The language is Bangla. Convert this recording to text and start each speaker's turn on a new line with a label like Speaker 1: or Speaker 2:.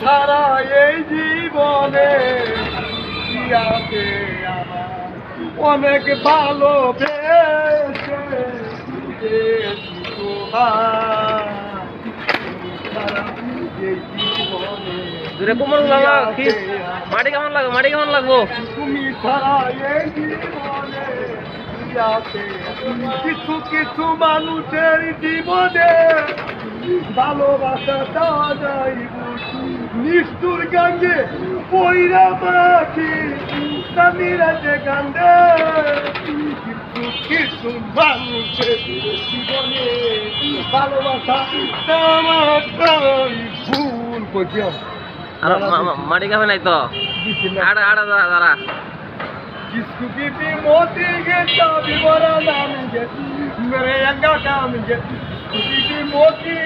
Speaker 1: ছাড়া এই জীবনে কি আছে আমার অনেক ভালোবেসে দিয়েছি তোমার ছাড়া এই জীবনে
Speaker 2: দূরে কোমর লাগা কি মাটি কেমন লাগবে মাটি কেমন লাগবো
Speaker 1: তুমি ছাড়া এই জীবনে কি আছে কিছু কিছু মানুষের জীবনে ভালোবাসা দেওয়া যায় নিষ্ঠুর গাঙ্গে পয়রা পাখি স্বামীরাজে কান্দে কিছু কিছু মানুষের জীবনে ভালোবাসা দেওয়া যায় ভুল করছিলাম
Speaker 2: আর মাটি খাবে নাই তো আড়া আড়া দাঁড়া
Speaker 1: जिसको भी मोती के चाबी बड़ा नाम के मेरे अंगा काम के जिसको भी मोती